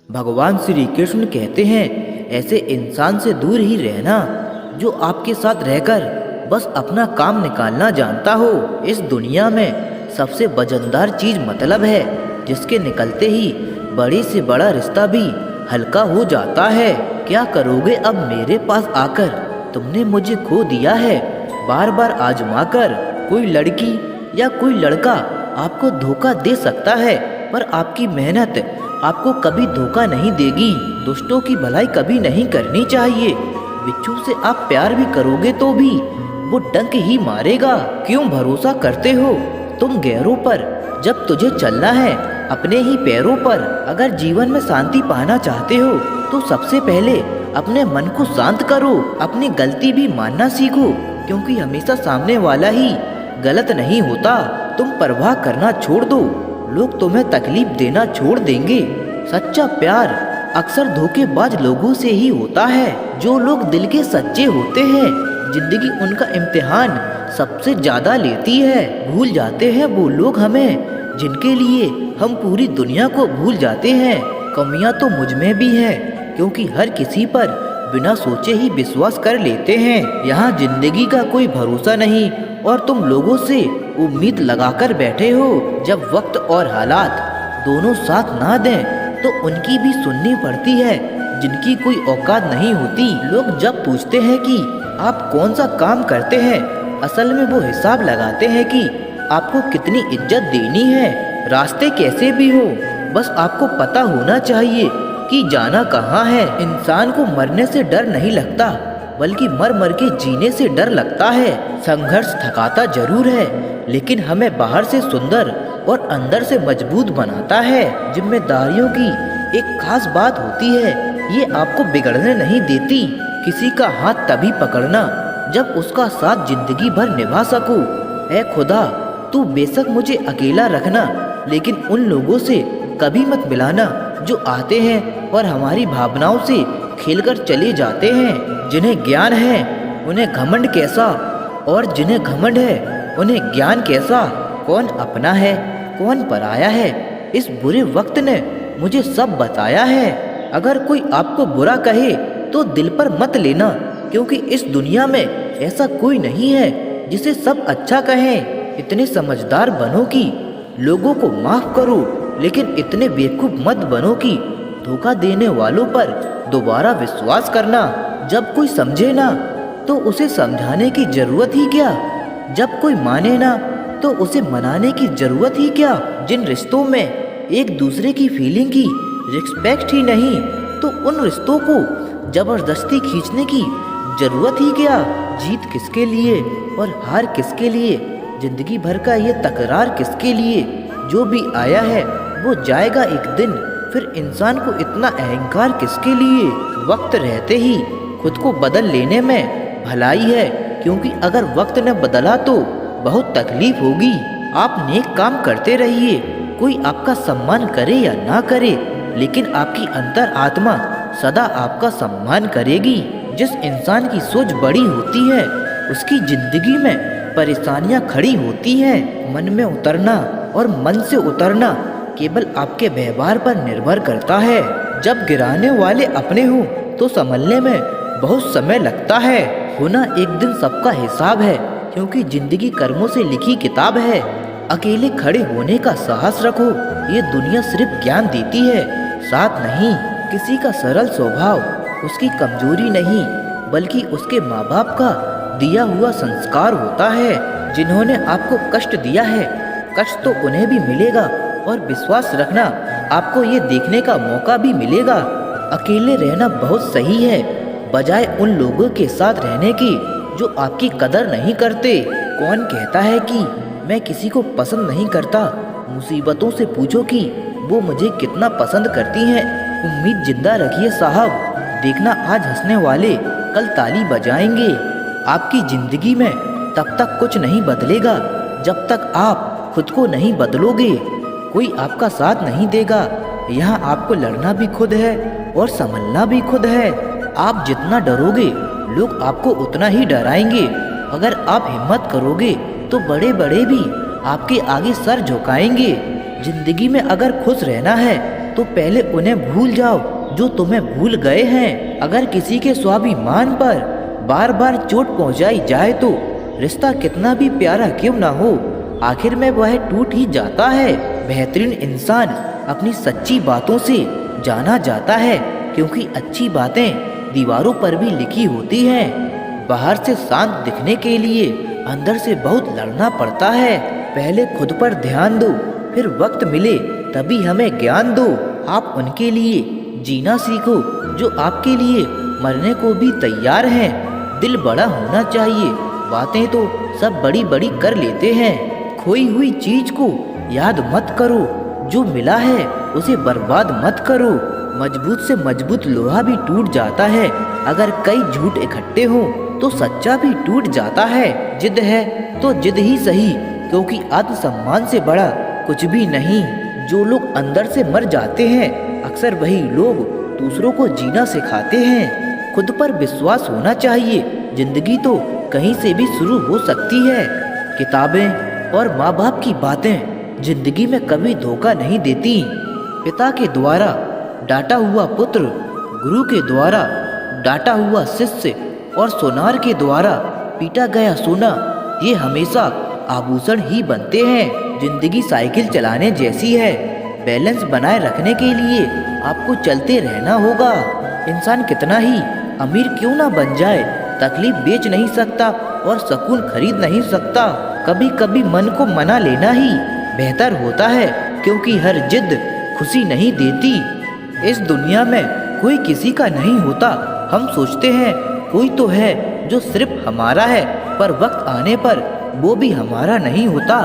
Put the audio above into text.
भगवान श्री कृष्ण कहते हैं ऐसे इंसान से दूर ही रहना जो आपके साथ रहकर बस अपना काम निकालना जानता हो। इस दुनिया में सबसे वजनदार चीज मतलब है, जिसके निकलते ही बड़े से बड़ा रिश्ता भी हल्का हो जाता है। क्या करोगे अब मेरे पास आकर, तुमने मुझे खो दिया है बार बार आजमा कर। कोई लड़की या कोई लड़का आपको धोखा दे सकता है, पर आपकी मेहनत आपको कभी धोखा नहीं देगी। दुष्टों की भलाई कभी नहीं करनी चाहिए। बिच्छू से आप प्यार भी करोगे तो भी वो डंक ही मारेगा। क्यों भरोसा करते हो तुम गैरों पर, जब तुझे चलना है अपने ही पैरों पर। अगर जीवन में शांति पाना चाहते हो तो सबसे पहले अपने मन को शांत करो। अपनी गलती भी मानना सीखो, क्योंकि हमेशा सामने वाला ही गलत नहीं होता। तुम परवाह करना छोड़ दो, लोग तुम्हें तकलीफ देना छोड़ देंगे। सच्चा प्यार अक्सर धोखेबाज लोगों से ही होता है। जो लोग दिल के सच्चे होते हैं, जिंदगी उनका इम्तिहान सबसे ज्यादा लेती है। भूल जाते हैं वो लोग हमें जिनके लिए हम पूरी दुनिया को भूल जाते हैं। कमियां तो मुझ में भी हैं, क्योंकि हर किसी पर बिना सोचे ही विश्वास कर लेते हैं। यहाँ जिंदगी का कोई भरोसा नहीं और तुम लोगों से उम्मीद लगाकर बैठे हो। जब वक्त और हालात दोनों साथ ना दें तो उनकी भी सुननी पड़ती है, जिनकी कोई औकात नहीं होती। लोग जब पूछते हैं कि आप कौन सा काम करते हैं, असल में वो हिसाब लगाते हैं कि आपको कितनी इज्जत देनी है। रास्ते कैसे भी हो, बस आपको पता होना चाहिए कि जाना कहाँ है। इंसान को मरने से डर नहीं लगता, बल्कि मर मर के जीने से डर लगता है। संघर्ष थकाता जरूर है, लेकिन हमें बाहर से सुंदर और अंदर से मजबूत बनाता है। जिम्मेदारियों की एक खास बात होती है, ये आपको बिगड़ने नहीं देती। किसी का हाथ तभी पकड़ना जब उसका साथ जिंदगी भर निभा सको। ऐ खुदा, तू बेशक मुझे अकेला रखना, लेकिन उन लोगों से कभी मत मिलाना जो आते हैं और हमारी भावनाओं से खेलकर चले जाते हैं। जिन्हें ज्ञान है उन्हें घमंड कैसा, और जिन्हें घमंड है उन्हें ज्ञान कैसा। कौन अपना है कौन पराया है, इस बुरे वक्त ने मुझे सब बताया है। अगर कोई आपको बुरा कहे तो दिल पर मत लेना, क्योंकि इस दुनिया में ऐसा कोई नहीं है जिसे सब अच्छा कहें। इतने समझदार बनो कि लोगों को माफ करो, लेकिन इतने बेवकूफ मत बनो कि धोखा देने वालों पर दोबारा विश्वास करना। जब कोई समझे ना तो उसे समझाने की जरूरत ही क्या, जब कोई माने ना तो उसे मनाने की जरूरत ही क्या। जिन रिश्तों में एक दूसरे की फीलिंग की रिस्पेक्ट ही नहीं, तो उन रिश्तों को जबरदस्ती खींचने की जरूरत ही क्या। जीत किसके लिए और हार किसके लिए, जिंदगी भर का ये तकरार किसके लिए। जो भी आया है वो जाएगा एक दिन, फिर इंसान को इतना अहंकार किसके लिए। वक्त रहते ही खुद को बदल लेने में भलाई है, क्योंकि अगर वक्त ने बदला तो बहुत तकलीफ होगी। आप नेक काम करते रहिए, कोई आपका सम्मान करे या ना करे, लेकिन आपकी अंतर आत्मा सदा आपका सम्मान करेगी। जिस इंसान की सोच बड़ी होती है उसकी जिंदगी में परेशानियां खड़ी होती हैं। मन में उतरना और मन से उतरना केवल आपके व्यवहार पर निर्भर करता है। जब गिराने वाले अपने हो तो संभलने में बहुत समय लगता है। होना एक दिन सबका हिसाब है, क्योंकि जिंदगी कर्मों से लिखी किताब है। अकेले खड़े होने का साहस रखो, ये दुनिया सिर्फ ज्ञान देती है, साथ नहीं। किसी का सरल स्वभाव उसकी कमजोरी नहीं, बल्कि उसके माँ बाप का दिया हुआ संस्कार होता है। जिन्होंने आपको कष्ट दिया है, कष्ट तो उन्हें भी मिलेगा, और विश्वास रखना आपको ये देखने का मौका भी मिलेगा। अकेले रहना बहुत सही है, बजाय उन लोगों के साथ रहने की जो आपकी कदर नहीं करते। कौन कहता है कि मैं किसी को पसंद नहीं करता, मुसीबतों से पूछो कि वो मुझे कितना पसंद करती हैं। उम्मीद जिंदा रखिए साहब, देखना आज हंसने वाले कल ताली बजाएंगे। आपकी जिंदगी में तब तक कुछ नहीं बदलेगा जब तक आप खुद को नहीं बदलोगे। कोई आपका साथ नहीं देगा। यहाँ आपको लड़ना भी खुद है और संभलना भी खुद है। आप जितना डरोगे लोग आपको उतना ही डराएंगे। अगर आप हिम्मत करोगे तो बड़े बड़े भी आपके आगे सर झुकाएंगे। जिंदगी में अगर खुश रहना है तो पहले उन्हें भूल जाओ जो तुम्हें भूल गए हैं। अगर किसी के स्वाभिमान पर बार बार चोट पहुंचाई जाए तो रिश्ता कितना भी प्यारा क्यों ना हो, आखिर में वह टूट ही जाता है। बेहतरीन इंसान अपनी सच्ची बातों से जाना जाता है, क्योंकि अच्छी बातें दीवारों पर भी लिखी होती हैं। बाहर से शांत दिखने के लिए अंदर से बहुत लड़ना पड़ता है। पहले खुद पर ध्यान दो, फिर वक्त मिले तभी हमें ज्ञान दो। आप उनके लिए जीना सीखो जो आपके लिए मरने को भी तैयार हैं। दिल बड़ा होना चाहिए, बातें तो सब बड़ी बड़ी कर लेते हैं। खोई हुई चीज को याद मत करो, जो मिला है उसे बर्बाद मत करो। मजबूत से मजबूत लोहा भी टूट जाता है, अगर कई झूठ इकट्ठे हों तो सच्चा भी टूट जाता है। जिद है तो जिद ही सही, क्योंकि आत्मसम्मान से बड़ा कुछ भी नहीं। जो लोग अंदर से मर जाते हैं अक्सर वही लोग दूसरों को जीना सिखाते हैं। खुद पर विश्वास होना चाहिए, जिंदगी तो कहीं से भी शुरू हो सकती है। किताबें और माँ बाप की बातें जिंदगी में कभी धोखा नहीं देती। पिता के द्वारा डांटा हुआ पुत्र, गुरु के द्वारा डांटा हुआ शिष्य और सोनार के द्वारा पीटा गया सोना, ये हमेशा आभूषण ही बनते हैं। जिंदगी साइकिल चलाने जैसी है, बैलेंस बनाए रखने के लिए आपको चलते रहना होगा। इंसान कितना ही अमीर क्यों ना बन जाए, तकलीफ बेच नहीं सकता और सुकून खरीद नहीं सकता। कभी कभी मन को मना लेना ही बेहतर होता है, क्योंकि हर जिद खुशी नहीं देती। इस दुनिया में कोई किसी का नहीं होता। हम सोचते हैं कोई तो है जो सिर्फ हमारा है, पर वक्त आने पर वो भी हमारा नहीं होता।